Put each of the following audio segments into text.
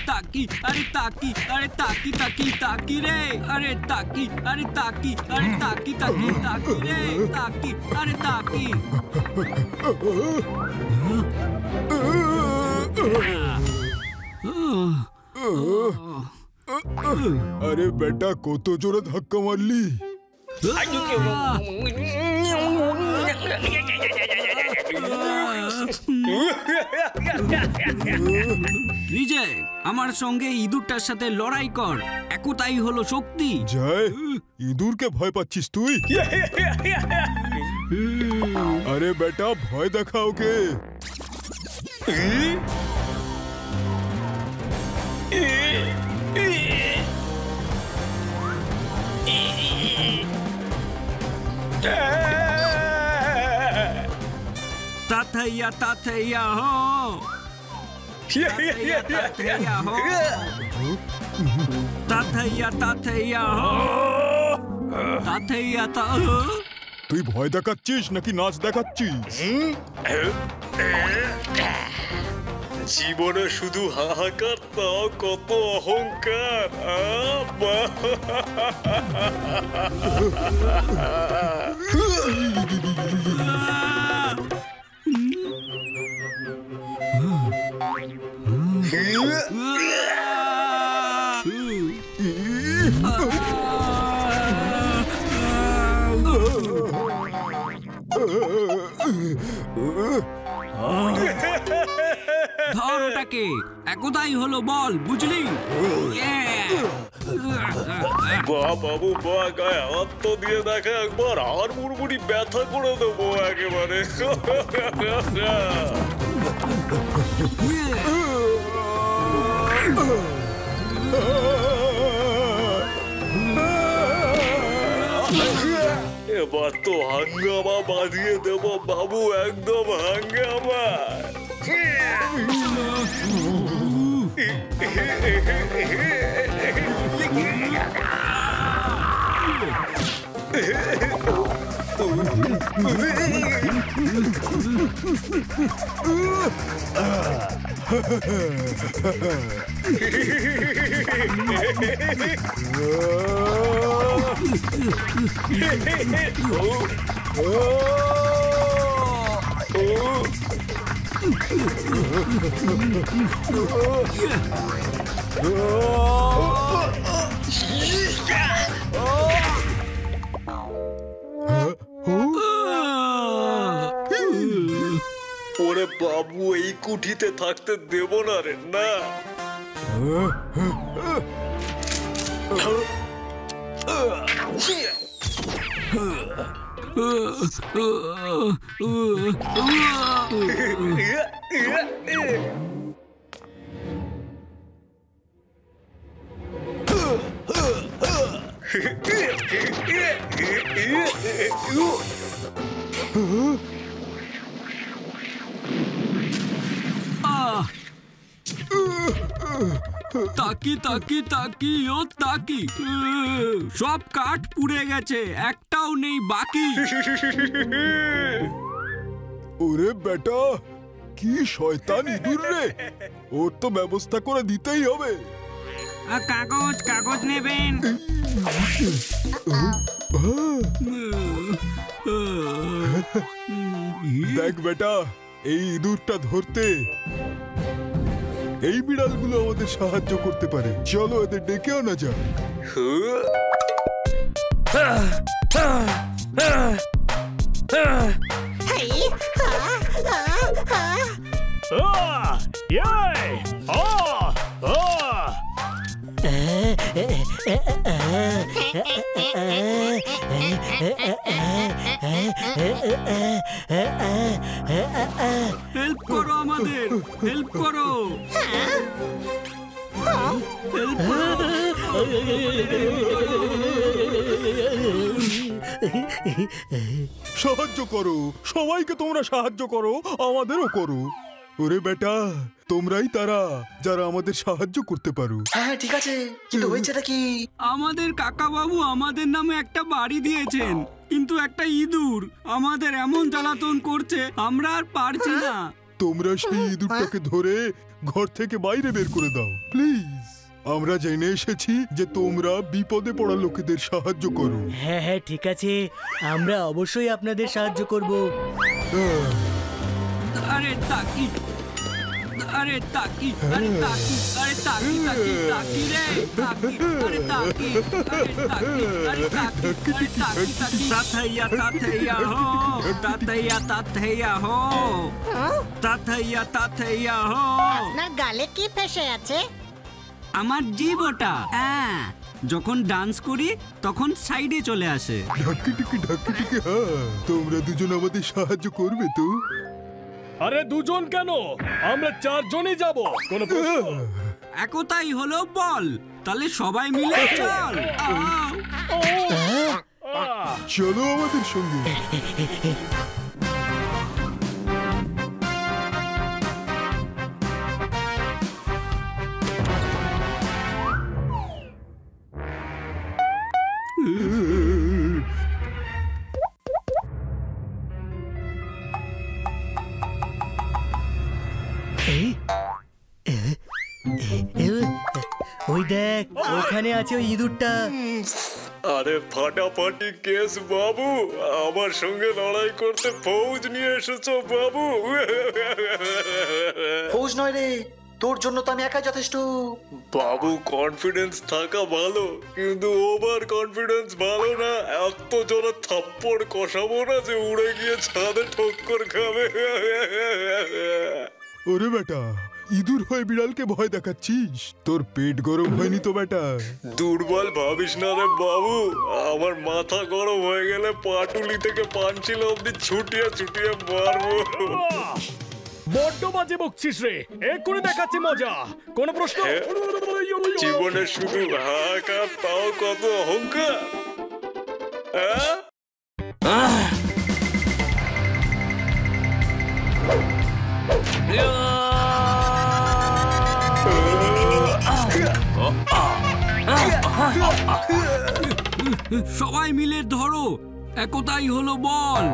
ताकी अरे ताकी अरे ताकी ताकी ताकी रे अरे ताकी अरे ताकी अरे ताकी ताकी ताकी रे ताकी अरे ताकी अरे बेटा কত জোরে ধাক্কা মারলি বিজয় আমার সঙ্গে ইঁদুরটার সাথে লড়াই কর একটাই হলো শক্তি জয় ইঁদুরকে ভয় পাচ্ছিস তুই আরে বেটা ভয় দেখা ওকে ताथैया ताथैया हो ताथैया ताथैया हो ताथैया ताथैया हो ताथैया ता তুই ভয় দেখাচ্ছিস নাকি নাচ দেখাচ্ছিস জীবনে শুধু হাহাকার তাও কত অহংকার ধর ওটাকে একটাই হলো বল বুঝলি বাবু বা গায়ে হাত তো দিয়ে দেখা একবার আর মুড়মুড়ি ব্যথা করে দেবো একেবারে এবার তো হাঙ্গামা বাঁধিয়ে দেবো বাবু একদম হাঙ্গামা ওরে বাবু এই কুঠিতে থাকতে দেব না রে না তাকি তাকি তাকি ও তাকি সব কাঠ পুড়ে গেছে একটাও নেই বাকি ওরে বেটা কি শয়তান ইঁদুর রে ওর তো ব্যবস্থা করে দিতেই হবে কাগজ কাগজ নেবেন দেখ বেটা এই ইঁদুরটা ধরতে এই বিড়ালগুলো আমাদের সাহায্য করতে পারে চলো এদের ডেকে আনা যাক হেল্প করো আমাদের হেল্প করো হেল্প করো সাহায্য করো সবাইকে তোমরা সাহায্য করো আমাদেরও করো ওরে বেটা তোমরাই তারা যারা আমাদের সাহায্য করতে পারো হ্যাঁ ঠিক আছে কিন্তু হয়েছেটা কি আমাদের কাকা বাবু আমাদের নামে একটা বাড়ি দিয়েছেন কিন্তু একটা ইঁদুর আমাদের এমন জ্বালাতন করছে আমরা আর পারছি না তোমরা সেই ইঁদুরটাকে ধরে ঘর থেকে বাইরে বের করে দাও প্লিজ। আমরা জেনে এসেছি যে তোমরা বিপদে পড়া লোকেদের সাহায্য করো। হ্যাঁ হ্যাঁ ঠিক আছে, আমরা অবশ্যই আপনাদের সাহায্য করব। আরে তাকি, আরে তাকি, আরে তাকি, আরে তাকি তাকি তাকি রে তাকি, আরে তাকি, আরে তাকি, আরে তাকি, আরে তাকি তাকি তাথাইয়া তাথাইয়া হো, তাথাইয়া তাথাইয়া হো, তাথাইয়া তাথাইয়া হো। আপনার গালে কি ফেসে আছে? আমার জিভ ওটা। হ্যাঁ, যখন ডান্স করি তখন সাইডে চলে আসে। ঢাকি টিকি হ্যাঁ, তোমরা দুজন আমাদের সাহায্য করবে তো? আরে দুজন কেন, আমরা চারজনই যাব। কোন প্রশ্ন? একতাই হলো বল, তাহলে সবাই মিলে চল। চলো আমাদের সঙ্গে। ওই দেখ, ওখানে আছে ওই ইঁদুরটা। আরে ফাটাফাটি কেস বাবু, আমার সঙ্গে লড়াই করতে ফৌজ নিয়ে এসেছো বাবু। ফৌজ নয় রে, তোর জন্য তো আমি একাই যথেষ্ট। বাবু কনফিডেন্স থাকা ভালো, কিন্তু ওভার কনফিডেন্স ভালো না। এত জোরে থাপ্পড় কষাবো না যে উড়ে গিয়ে ছাদে ঠক্কর খাবে। ওরে বেটা, ইঁদুর হয়ে বিড়ালকে ভয় দেখাচ্ছিস? তোর পেট গরম হয়নি তো বেটা? দুর্বল ভাবিস না রে বাবু, আমার মাথা গরম হয়ে গেলে পাটুলি থেকে পাঞ্চিল অব্দি ছুটিয়ে ছুটিয়ে মারবো। বড্ড বাজে বকছিস রে, এক্ষুনি দেখাচ্ছি মজা। কোন প্রশ্ন? জীবনে শুধু হাহাকার, তাও কত অহংকার। সবাই মিলে ধরো, একতাই হলো বল।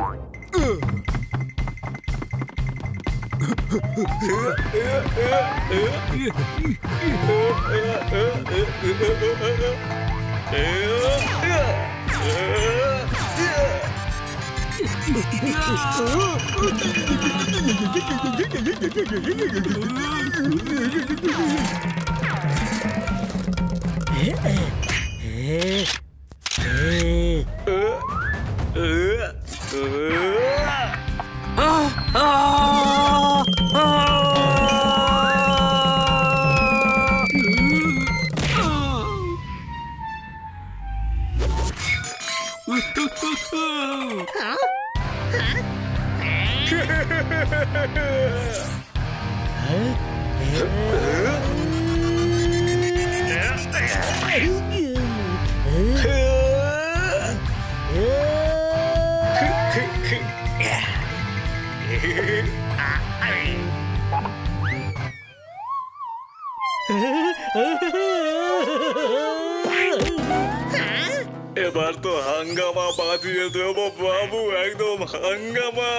এবার তো হাঙ্গামা বাঁধিয়ে দেব বাবু, একদম হাঙ্গামা।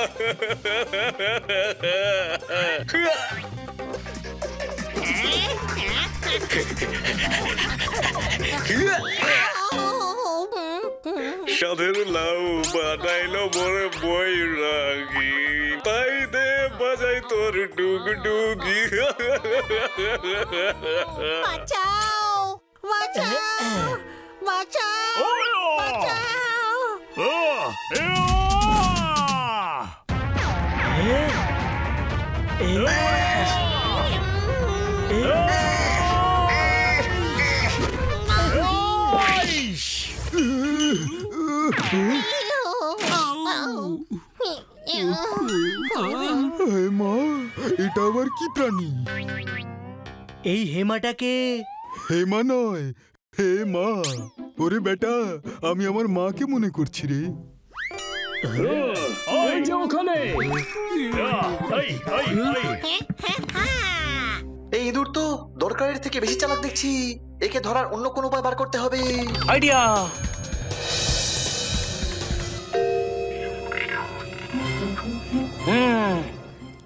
সাধের লাউ বানাইলো মোরে বই রাগি, তাই দে বাজাই তোর ডুগডুগি। বাঁচাও, বাঁচাও, বাঁচাও, বাঁচাও। মা, এটা আবার কি প্রাণী? এই হেমাটাকে? হেমা নয়, হে মা। ওরে বেটা, আমি আমার মাকে মনে করছি রে। ওখানে এই ইঁদুর তো দরকারের থেকে বেশি চালাক দেখছি। একে ধরার অন্য কোনো উপায় বার করতে হবে। আইডিয়া।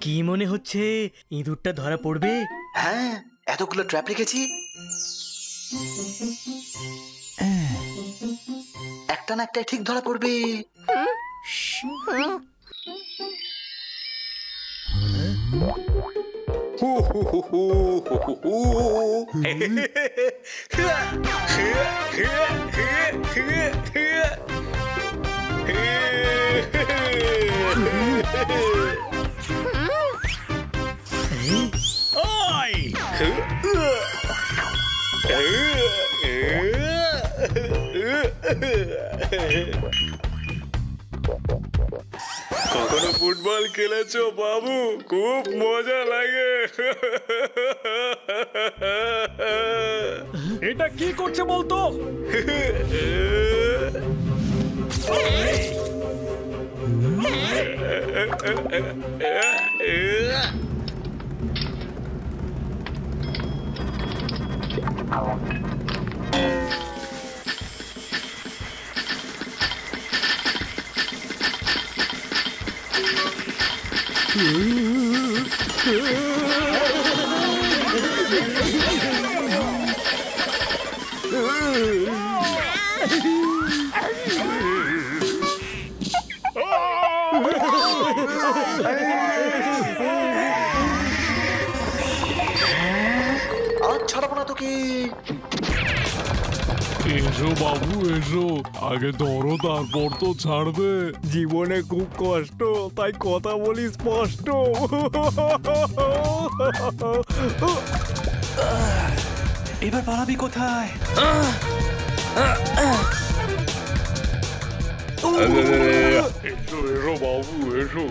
কি মনে হচ্ছে, ইঁদুরটা ধরা পড়বে? হ্যাঁ, এতগুলো ট্র্যাপ রেখেছি। একটা না একটাই ঠিক ধরা পড়বে। কখনো ফুটবল খেলেছো বাবু? খুব মজা লাগে। এটা কি করছে বলতো? আর ছাড়াবো না তোকে। এসো বাবু এসো, আগে ধরো তারপর তো ছাড়বে। জীবনে খুব কষ্ট, তাই কথা বলি স্পষ্ট। এবার পালাবি কোথায়? এসো এসো বাবু এসো।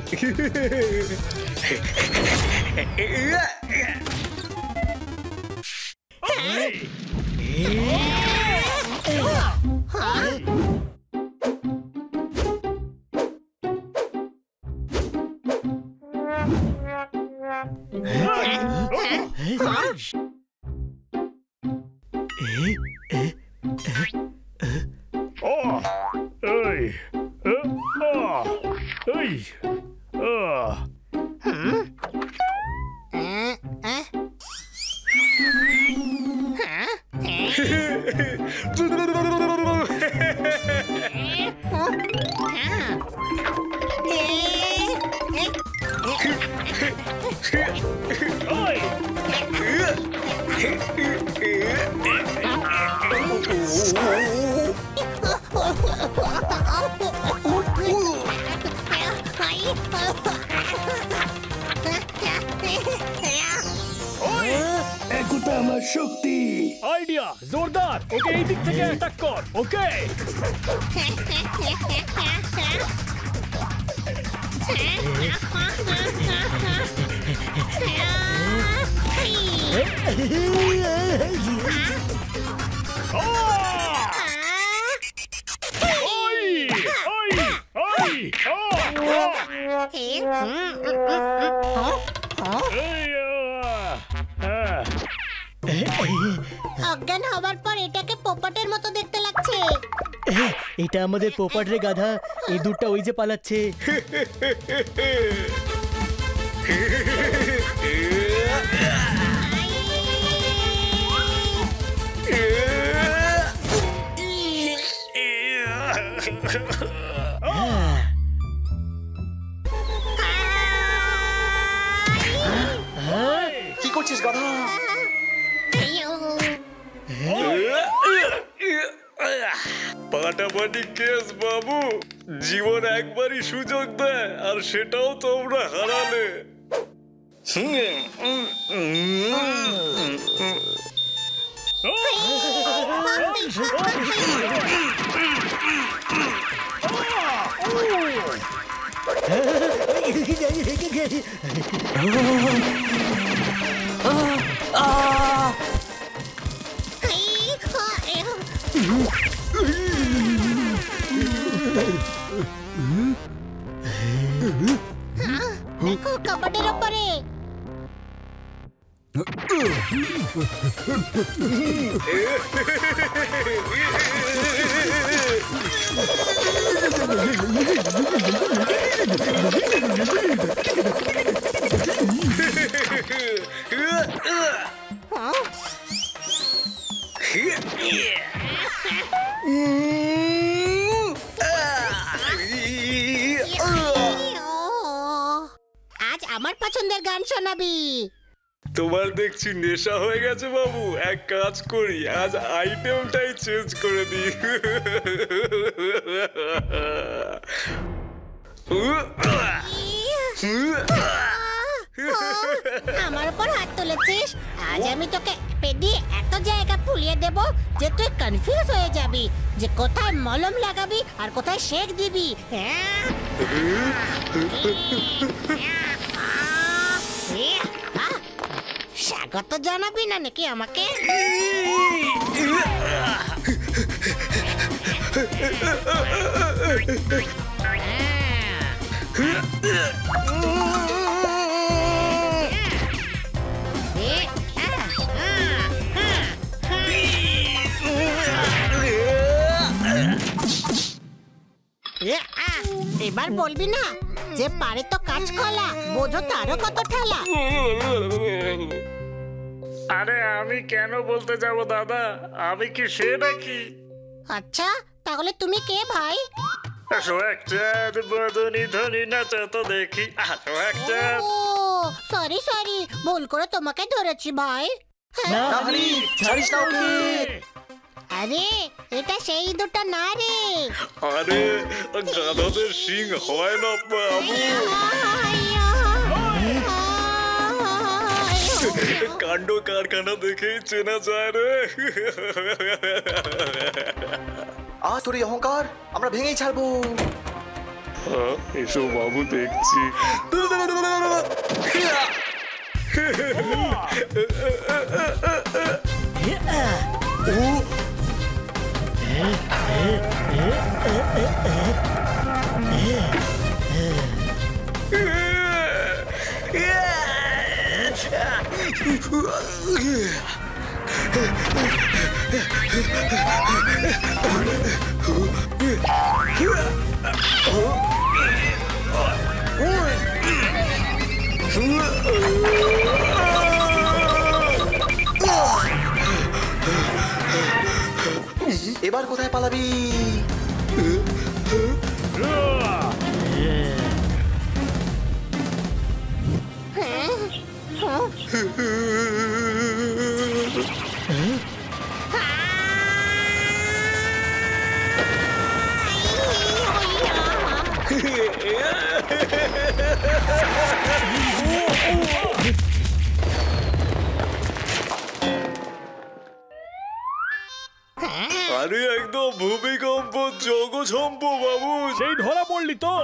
একতা আমার শক্তি। আইডিয়া জোরদার, ওকে এই দিক থেকে অ্যাটাক কর। ওকে অজ্ঞান হবার পর এটাকে পোপটের মতো দেখতে লাগছে। এটা আমাদের পোপট রে গাধা, এই দুধটা ওই যে পালাচ্ছে। কি করছিস গাধা? পাটাপাটি কেস বাবু, জীবন একবারই সুযোগ দেয়, আর সেটাও তোমরা হারালে। দেখো কাপড়ের উপরে। আজ আমার পছন্দের গান শোনাবি। তোমার দেখছি নেশা হয়ে গেছে বাবু, এক কাজ করি, আজ আইটেমটাই চেঞ্জ করে দিই। আমার উপর হাত তুলেছিস, আজ আমি তোকে পেডিয়ে এত জায়গা ফুলিয়ে দেব যে তুই কনফিউজ হয়ে যাবি যে কোথায় মলম লাগাবি আর কোথায় শেক দিবি। স্বাগত জানাবি না নাকি আমাকে? এবার বলবি না যে পারে তো কাজ খোলা, বোঝো তারও কত ঠেলা। আরে আমি কেন বলতে যাব দাদা, আমি কি সে নাকি? আচ্ছা তাহলে তুমি কে ভাই? সোহাগচাঁদ বদনি ধনি নাচো তো দেখি। সোহাগচাঁদ, ও সরি সরি, ভুল করে তোমাকে ধরেছি ভাই। না হারি, ছাড়িস না ওকে। আরে এটা সেই দুটো না রে। আরে গাধাদের সিং হয় না বাবু, কাণ্ড কারখানা দেখেই চেনা যায় রে। তোর এই অহংকার আমরা ভেঙেই ছাড়বো। এসো বাবু, দেখছি। এবার কোথায় পালাবি? আরে একদম ভূমিকম্প জগৎসম্প বাবু। সেই ধরা পড়লি তো?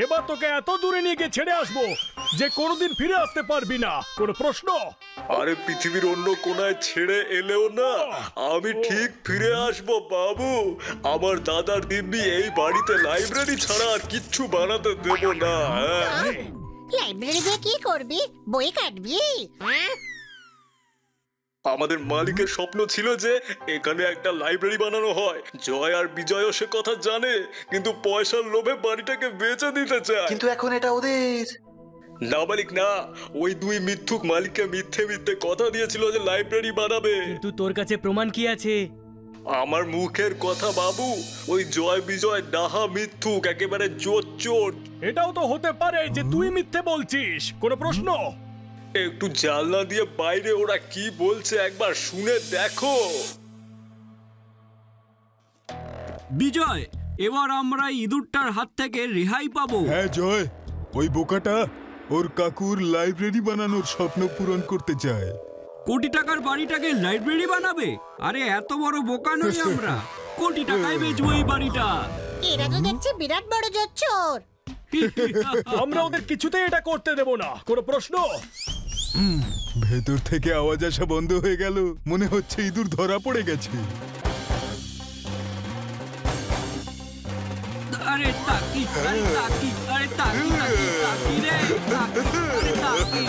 এবার তোকে এত দূরে নিয়ে গিয়ে ছেড়ে আসবো যে কোনোদিন ফিরে আসতে পারবি না। কোনো প্রশ্ন? আরে পৃথিবীর অন্য কোনায় ছেড়ে এলেও না, আমি ঠিক ফিরে আসবো বাবু। আমার দাদার দিব্যি এই বাড়িতে লাইব্রেরি ছাড়া আর কিচ্ছু বানাতে দেব না। লাইব্রেরি দিয়ে কি করবি? বই কাটবি? আমাদের মালিকের স্বপ্ন ছিল যে এখানে একটা লাইব্রেরি বানানো হয়। জয় আর বিজয়ও সে কথা জানে, কিন্তু পয়সার লোভে বাড়িটাকে বেচে দিতে চায়। কিন্তু এখন এটা ওদের। না মালিক না, ওই দুই মিথ্যুক মালিককে মিথ্যে মিথ্যে কথা দিয়েছিল যে লাইব্রেরি বানাবে। কিন্তু তোর কাছে প্রমাণ কি আছে? আমার মুখের কথা বাবু, ওই জয় বিজয় ডাহা মিথ্যুক, একেবারে চোর। এটাও তো হতে পারে যে তুই মিথ্যে বলছিস। কোনো প্রশ্ন? একটু জানলা দিয়ে বাইরে ওরা কি বলছে একবার শুনে দেখো। বিজয়, এবার আমরা ইঁদুরটার হাত থেকে রেহাই পাবো। হ্যাঁ জয়, ওই বোকাটা ওর কাকুর লাইব্রেরি বানানোর স্বপ্ন পূরণ করতে চায়। কোটি টাকার বাড়িটাকে লাইব্রেরি বানাবে? আরে এত বড় বোকা নই আমরা, কোটি টাকায় বেচবো এই বাড়িটা। এরা তো দেখছি বিরাট বড় জোচ্চোর। আমরা ওদের কিছুতেই এটা করতে দেব না। কোনো প্রশ্ন? ভেতর থেকে আওয়াজ আসা বন্ধ হয়ে গেল, মনে হচ্ছে ইঁদুর ধরা পড়ে গেছে। আরে তাকি, আরে তাকি, আরে তাকি, তাকি, তাকি রে, তাকি, আরে তাকি,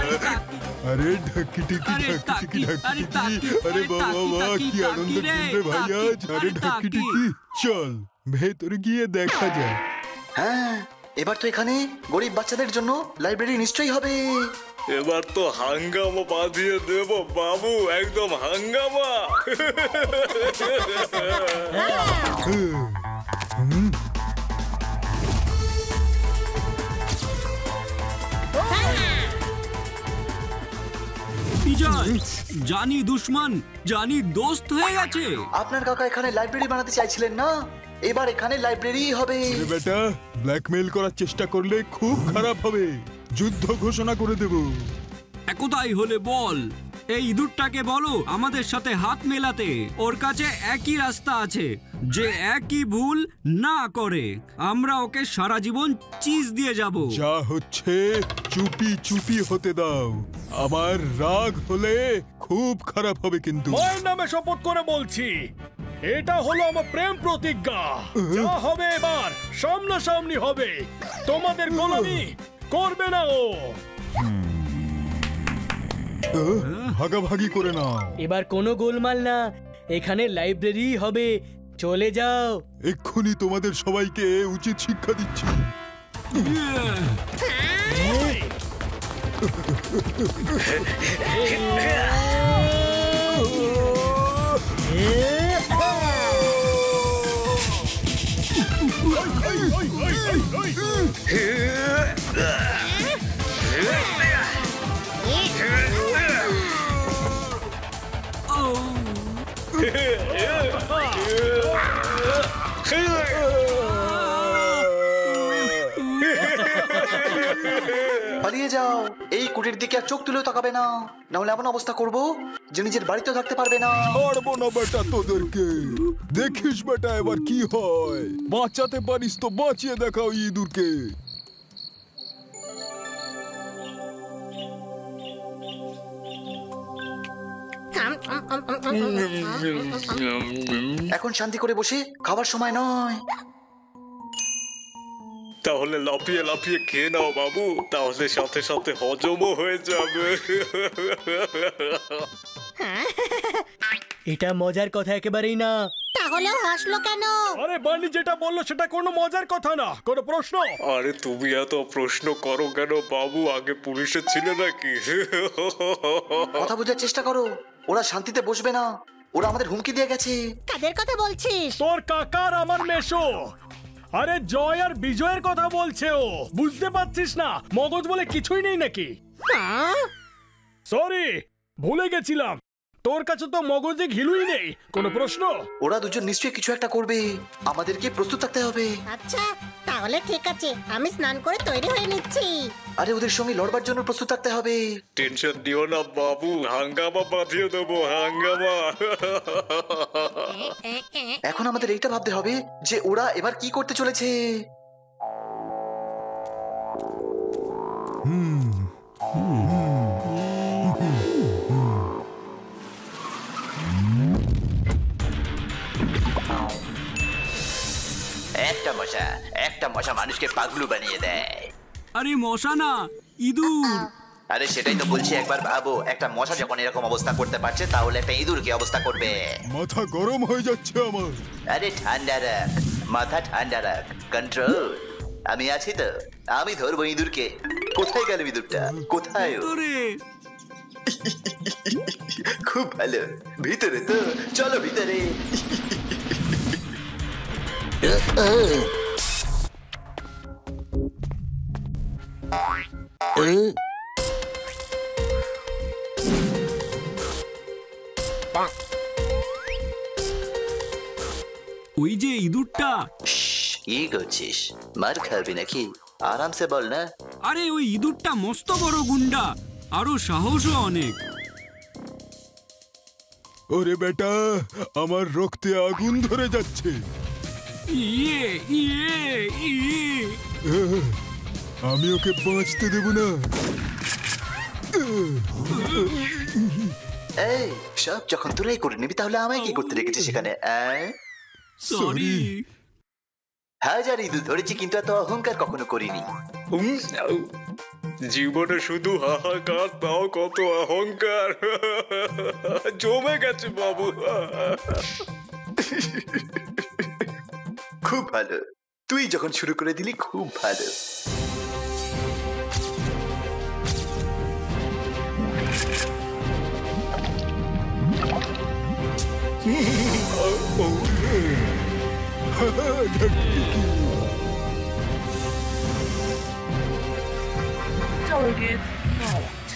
আরে তাকি, আরে ঢাকি টিকি আরে ঢাকি তাকি, টিকি আরে ঢাকি তাকি, টিকি, আরে আরে বাবা তাকি, বাবা তাকি, কি আনন্দ তাকি রে, দিন রে ভাই তাকি, আজ। আরে আরে ঢাকি তাকি। টিকি, চল ভেতরে গিয়ে দেখা যায়। হ্যাঁ, এবার তো এখানে গরিব বাচ্চাদের জন্য লাইব্রেরি নিশ্চয়ই হবে। এবার তো হাঙ্গামা বাঁধিয়ে দেব বাবু, একদম হাঙ্গামা। বিজয়, জানি দুশ্মন জানি দোস্ত হয়ে গেছে। আপনার কাকা এখানে লাইব্রেরি বানাতে চাইছিলেন না, এবার এখানে লাইব্রেরি হবে। আরে বেটা, ব্ল্যাকমেল করার চেষ্টা করলে খুব খারাপ হবে। যুদ্ধ ঘোষণা করে দেব। একতাই হলে বল, এই ইঁদুরটাকে বলো আমাদের সাথে হাত মেলাতে। ওর কাছে একই রাস্তা আছে, যে একই ভুল না করে। আমরা ওকে সারা জীবন চিজ দিয়ে যাব। যা হচ্ছে চুপি চুপি হতে দাও। আমার রাগ হলে খুব খারাপ হবে কিন্তু। মায়ের নামে শপথ করে বলছি, এটা হলো আমার প্রেম প্রতিজ্ঞা। যা হবে এবার সামনাসামনি হবে। তোমাদের গোলামি করবে না ও। ভাগাভাগি করে নাও। এবার কোনো গোলমাল না, এখানে লাইব্রেরি হবে। চলে যাও। এক্ষুনি তোমাদের সবাইকে উচিত শিক্ষা দিচ্ছি। পালিয়ে যাও, এই কুটির দিকে আর চোখ তুলেও তাকাবে না, নাহলে এমন অবস্থা করব যে নিজের বাড়িতে থাকতে পারবে না। ছাড়বো না বেটা তোদেরকে। দেখিস বেটা এবার কি হয়। বাঁচাতে পারিস তো বাঁচিয়ে দেখাও ইঁদুরকে। এখন শান্তি করে বসে খাবার সময় নয়। তাহলে লাফিয়ে লাফিয়ে খেয়ে নাও বাবু, তাহলে সাথে সাথে হজমও হয়ে যাবে। এটা মজার কথা একেবারেই না। তাহলেও হাসলো কেন? আরে বানি যেটা বললো সেটা কোনো মজার কথা না, কোনো প্রশ্ন। আরে তুমি এত প্রশ্ন করো কেন বাবু? আগে পুলিশে ছিলে নাকি? কথা বোঝার চেষ্টা করো, ওরা শান্তিতে বসবে না, ওরা আমাদের হুমকি দিয়ে গেছে। কাদের কথা বলছিস? তোর কাকার আমার মেশো। আরে জয় আর বিজয়ের কথা বলছে ও। বুঝতে পারছিস না মগজ বলে কিছুই নেই নাকি? সরি, ভুলে গেছিলাম। তোর কাছে তো মগজে ঘিলুই নেই। কোনো প্রশ্ন? ওরা দুজন নিশ্চয়ই কিছু একটা করবে, আমাদেরকে প্রস্তুত থাকতে হবে। আচ্ছা তাহলে ঠিক আছে, আমি স্নান করে তৈরি হয়ে নিচ্ছি। আরে ওদের সঙ্গে লড়বার জন্য প্রস্তুত থাকতে হবে। টেনশন দিও না বাবু, হাঙ্গামা বাঁধিয়ে দেবো, হাঙ্গামা। এখন আমাদের এইটা ভাবতে হবে যে ওরা এবার কি করতে চলেছে। একটা মশা মানুষকে পাগলু বানিয়ে দেয়। আরে মশা না, ইঁদুর। আরে সেটাই তো বলছি, একবার ভাবো, একটা মশা যখন এরকম অবস্থা করতে পারছে তাহলে একটা ইঁদুর কি অবস্থা করবে? মাথা গরম হয়ে যাচ্ছে আমার। আরে ঠান্ডা রাখ, মাথা ঠান্ডা রাখ, কন্ট্রোল। আমি আছি তো, আমি ধরবো ইঁদুরকে। কোথায় গেল ইঁদুরটা? কোথায় ও? খুব ভালো, ভিতরে তো, চলো ভিতরে। ওই যে ইঁদুরটা। কি করছিস? মার খাবি নাকি? আরামসে বল না। আরে ওই ইঁদুরটা মস্ত বড় গুন্ডা, আরো সাহসও অনেক। ওরে বেটা, আমার রক্তে আগুন ধরে যাচ্ছে। ইয়ে ইয়ে ইয়ে। আমি ওকে বাঁচতে দেব না। এই সব যখন তোরাই করে নিবি তাহলে আমায় কি করতে রেখেছিস সেখানে? সরি। হাজার ইঁদুর ধরেছি কিন্তু এত অহংকার কখনো করিনি। জীবনে শুধু হাহাকার, তাও কত অহংকার জমে গেছে বাবু। খুব ভালো, তুই যখন শুরু করে দিলি খুব ভালো। Target marked.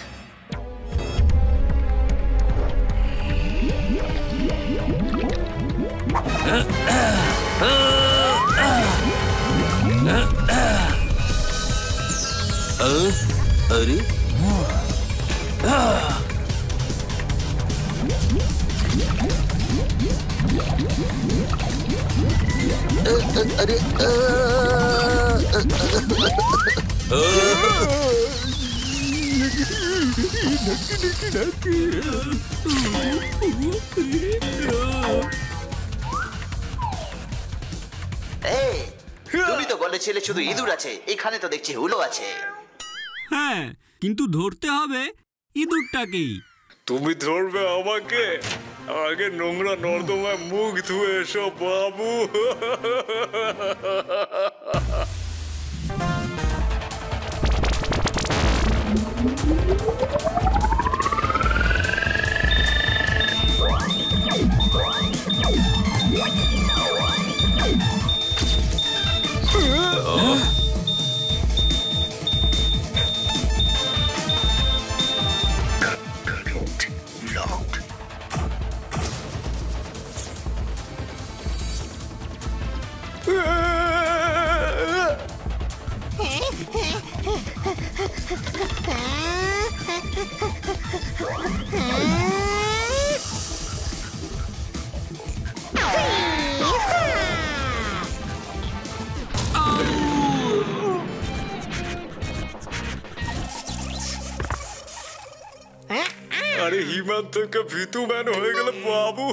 अरे अरे তুমি তো বলেছিলে শুধু ইঁদুর আছে, এখানে তো দেখছি হুলো আছে। হ্যাঁ, কিন্তু ধরতে হবে ইঁদুরটাকেই। তুমি ধরবে আমাকে? আগে নোংরা নর্দমায় মুখ ধুয়ে এসো বাবু। আরে হিমান্ত কে ভিতু ম্যান হয়ে গেল বাবু।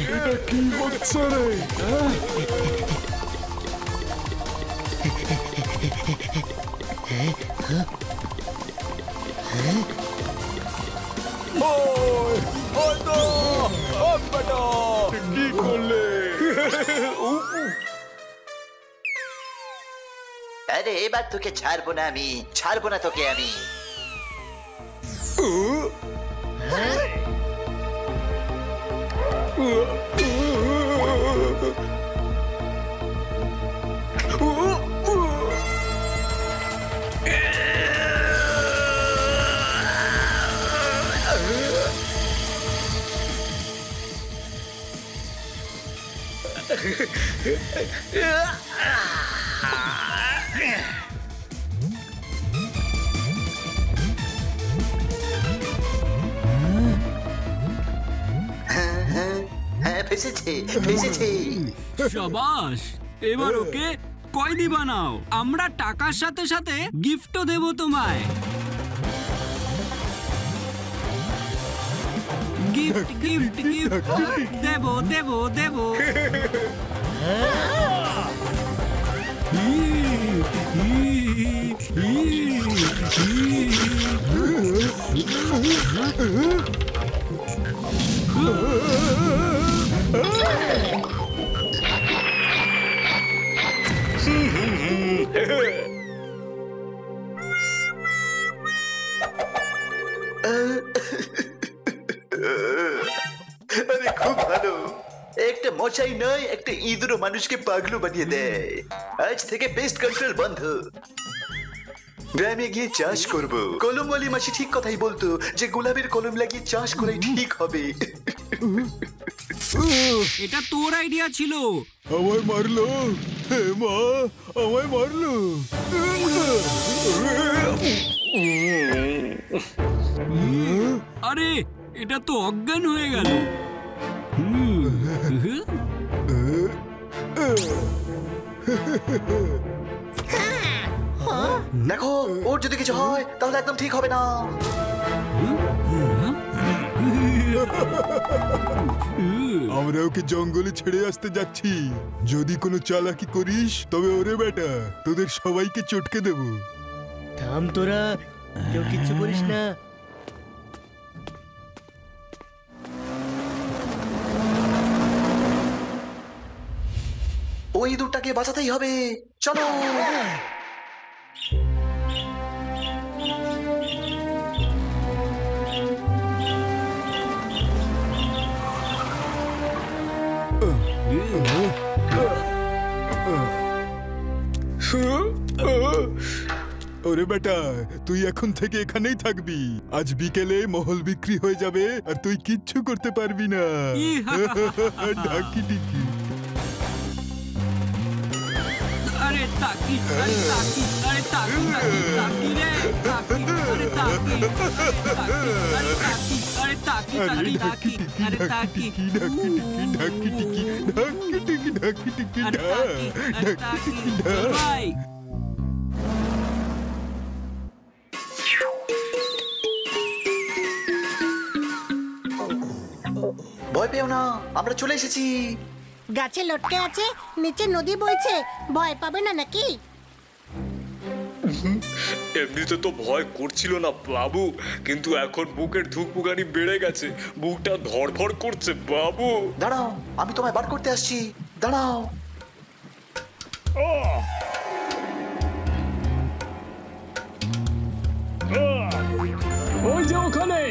এটা কি হচ্ছে রে? কি করলে? আরে এবার তোকে ছাড়বো না আমি, ছাড়বো না তোকে আমি। শাবাশ, এবার ওকে কয়েদি বানাও। আমরা টাকার সাথে সাথে গিফটও দেব তোমায়। গিফট গিফট গিফট দেব দেব দেব। আরে খুব ভালো, একটা মশাই নয় একটা ইঁদুরও মানুষকে পাগলু বানিয়ে দেয়। আজ থেকে পেস্ট কন্ট্রোল বন্ধ। গ্রামে গিয়ে চাষ করব। কলমওয়ালি মাসি ঠিক কথাই বলতো যে গোলাপের কলম লাগিয়ে চাষ করাই ঠিক হবে। এটা তোর আইডিয়া ছিল। আমায় মারলো, হে মা, আমায় মারলো। আরে এটা তো অজ্ঞান হয়ে গেল। দেখো ওর যদি কিছু হয় তাহলে একদম ঠিক হবে না। আমরা ওকে জঙ্গলে ছেড়ে আসতে যাচ্ছি। যদি কোনো চালাকি করিস তবে ওরে বেটা তোদের সবাইকে চটকে দেব। থাম তোরা, কেউ কিচ্ছু করিস না। ওই ইঁদুরটাকে বাঁচাতেই হবে, চলো। ওরে বেটা তুই এখন থেকে এখানেই থাকবি। আজ বিকেলে মহল বিক্রি হয়ে যাবে আর তুই কিচ্ছু করতে পারবি না। ঢাকি টিকি। আরে তাকি, আরে তাকি, আরে তাকি, তাকি, তাকি রে, তাকি, আরে তাকি, আরে তাকি, আরে তাকি, তাকি, তাকি, আরে তাকি, ঢাকি টিকি, ঢাকি টিকি, ঢাকি টিকি, আরে তাকি, আরে তাকি, ভাই। ভয় পেও না, আমরা চলে এসেছি। গাছে লটকে আছে, নিচে নদী বইছে, ভয় পাবে না নাকি? এমনিতে তো ভয় করছিল না বাবু, কিন্তু এখন বুকের ধুকপুকানি বেড়ে গেছে, বুকটা ধড়ফড় করছে বাবু। দাঁড়াও, আমি তোমায় বার করতে আসছি, দাঁড়াও। ওই যে ওখানে।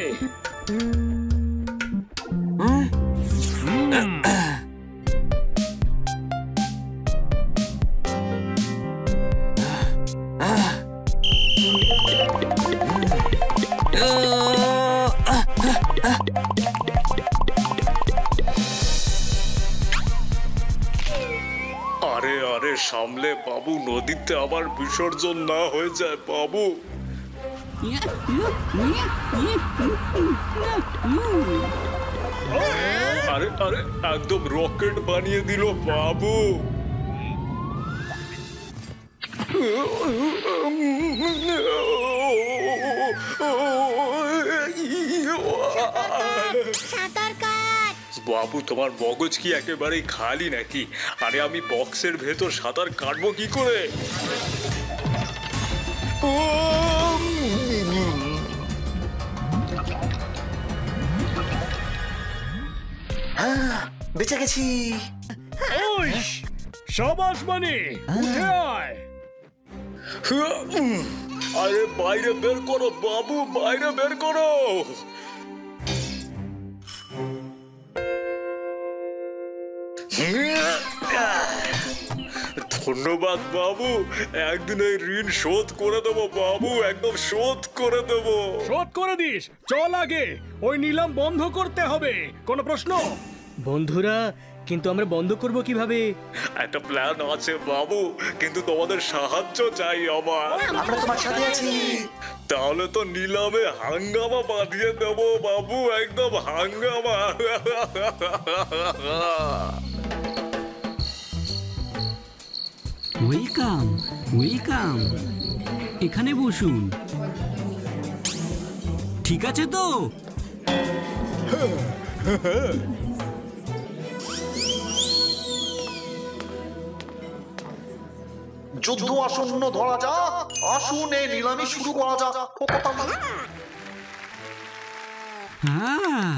আরে আরে সামলে বাবু, নদীতে আবার বিসর্জন না হয়ে যায় বাবু। আরে আরে একদম রকেট বানিয়ে দিল বাবু। সাঁতার কাট। বাবু তোমার মগজ কি একেবারেই খালি নাকি? আরে আমি বক্সের ভেতর সাঁতার কাটবো কি করে? হ্যাঁ, বেঁচে গেছি। ওই শাবাশ মানি, উঠে আয়। আরে বাইরে বের করো বাবু, বাইরে বের করো। ধন্যবাদ বাবু, একদিন এই ঋণ শোধ করে দেবো বাবু, একদম শোধ করে দেবো। শোধ করে দিস, চল আগে ওই নিলাম বন্ধ করতে হবে। কোনো প্রশ্ন? বন্ধুরা, কিন্তু আমরা বন্ধ করব কিভাবে? একটা প্ল্যান আছে বাবু, কিন্তু তোমাদের সাহায্য চাই আমার। আমরা তোমার সাথে আছি। তাহলে তো নিলামে হাঙ্গামা বাঁধিয়ে দেবো বাবু, একদম হাঙ্গামা। ওয়েলকাম, ওয়েলকাম, এখানে বসুন। ঠিক আছে তো? যুদ্ধ আসন্ন ধরা যাক, আসুন এই নিলামি শুরু করা যাক। হ্যাঁ।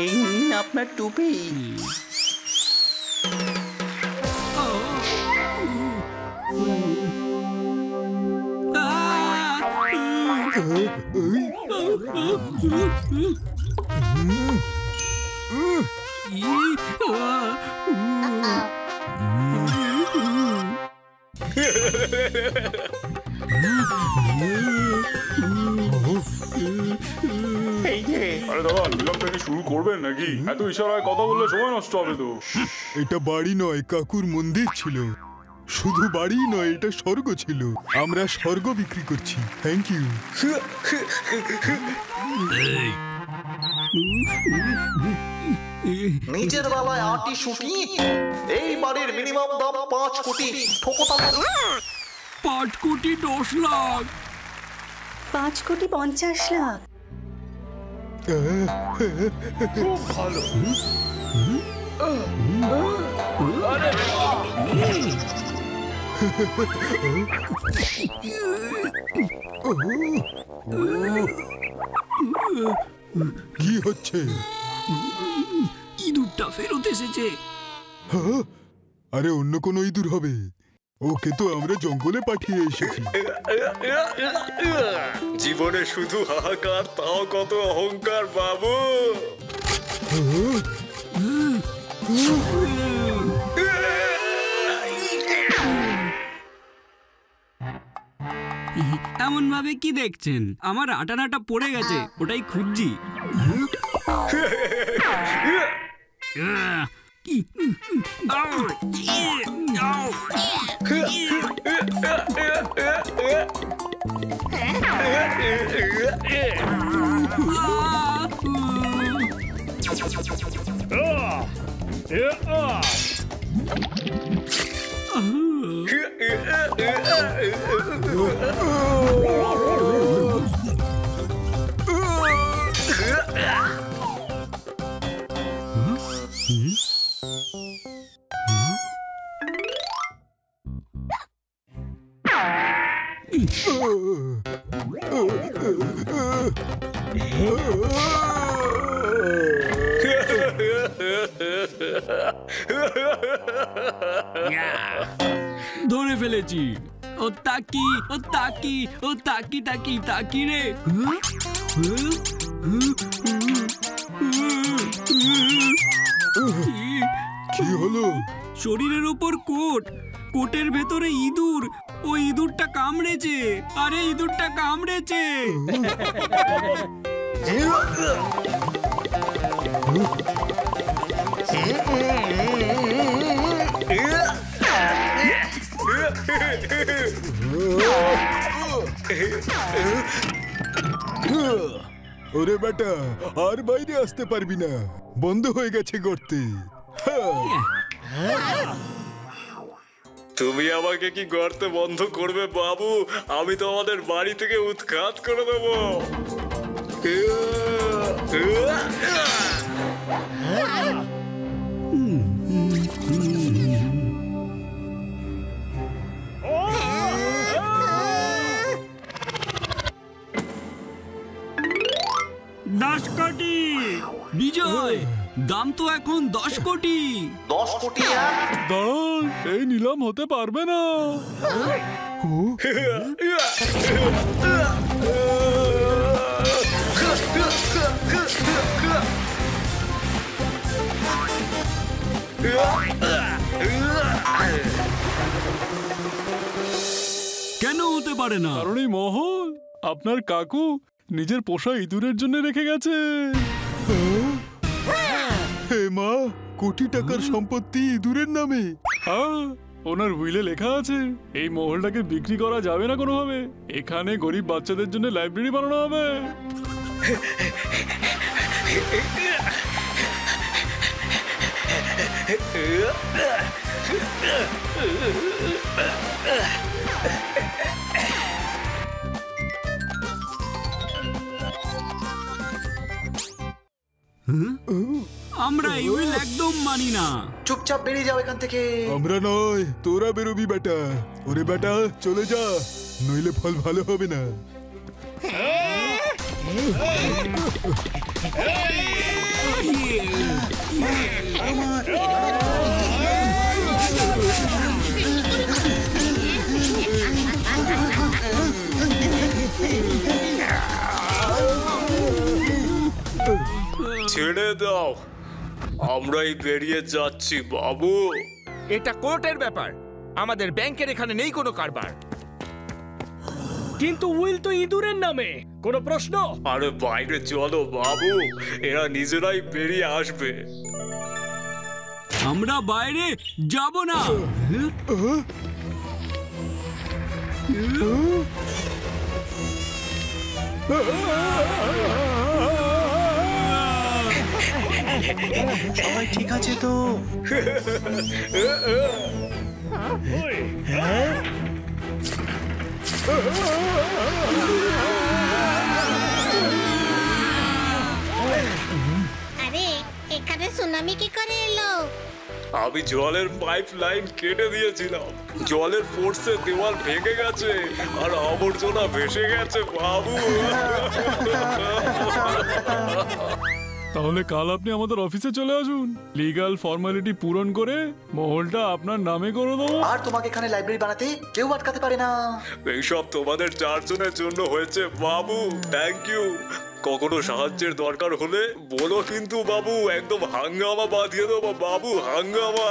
এই নিন আপনার টুপি। আরে দাদা, নিলাম থেকে শুরু করবেন নাকি? এত ইশারায় কথা বললে সময় নষ্ট হবে তো। এটা বাড়ি নয়, কাকুর মন্দির ছিল। শুধু বাড়ি নয়, এটা স্বর্গ ছিল। আমরা স্বর্গ বিক্রি করছি। Thank you. নিজের বেলায় 8টি শুটি, এই বাড়ির মিনিমাম দাম 5 কোটি। ঠোকো তাহলে। 5 কোটি 10 লাখ। 5 কোটি 50 লাখ। খুব ভালো। কি হচ্ছে? ইঁদুরটা ফেরত এসেছে। আরে অন্য কোন ইঁদুর হবে। ওকে তো আমরা জঙ্গলে পাঠিয়ে এসেছি। জীবনে শুধু হাহাকার, তাও কত অহংকার বাবু। এমন ভাবে কি দেখছেন? আমার আটানাটা পড়ে গেছে, ওটাই খুঁজছি। ধরে ফেলেছি। ও তাকি, ও তাকি, ও তাকি তাকি তাকি রে। কি হলো? শরীরের উপর কোট, কোটের ভেতরে ইঁদুর। ও ইঁদুরটা কামড়েছে। আরে ইঁদুরটা কামড়েছে। ওরে বেটা, আর বাইরে আসতে পারবি না, বন্ধ হয়ে গেছে গর্তে। তুমি আমাকে কি গর্তে বন্ধ করবে বাবু? আমি তো আমাদের বাড়ি থেকে উৎখাত করে দেবো। বিজয়, দাম তো এখন 10 কোটি। 10 কোটি? দাঁড়ান, এই নিলাম হতে পারবে না। কেন হতে পারে না? কারণ এই মহল আপনার কাকু নিজের পোষা ইঁদুরের জন্য রেখে গেছে। হে মা, কোটি টাকার সম্পত্তি ইঁদুরের নামে। হ্যাঁ, ওনার উইলে লেখা আছে এই মহলটাকে বিক্রি করা যাবে না কোনোভাবে। এখানে গরিব বাচ্চাদের জন্য লাইব্রেরি বানানো হবে। আমরা এই উইল একদম মানি না। চুপচাপ বেরিয়ে যাও এখান থেকে। আমরা নয়, তোরা বেরোবি বেটা। ওরে বেটা, চলে যা, নইলে ফল ভালো হবে না। ছেড়ে দাও, আমরাই বেরিয়ে যাচ্ছি বাবু। এটা কোর্টের ব্যাপার, আমাদের ব্যাংকের এখানে নেই কোনো কারবার। কিন্তু উইল তো ইঁদুরের নামে, কোনো প্রশ্ন? আরে বাইরে চলো বাবু, এরা নিজেরাই বেরিয়ে আসবে। আমরা বাইরে যাব না। সবাই ঠিক আছে তো? আরে এখানে সুনামি কি করে এলো? আমি জলের পাইপ লাইন কেটে দিয়েছিলাম, জলের ফোর্সে দেওয়াল ভেঙে গেছে আর আবর্জনা ভেসে গেছে বাবু। তাহলে কাল আপনি আমাদের অফিসে চলে আসুন, লিগ্যাল ফর্মালিটি পূরণ করে মহলটা আপনার নামে করে দেবো। আর তোমাকে এখানে লাইব্রেরি বানাতে কেউ আটকাতে পারে না। এইসব তোমাদের চারজনের জন্য হয়েছে বাবু, থ্যাংক ইউ। কখনো সাহায্যের দরকার হলে বলো কিন্তু বাবু, একদম হাঙ্গামা বাঁধিয়ে দেবো বাবু, হাঙ্গামা।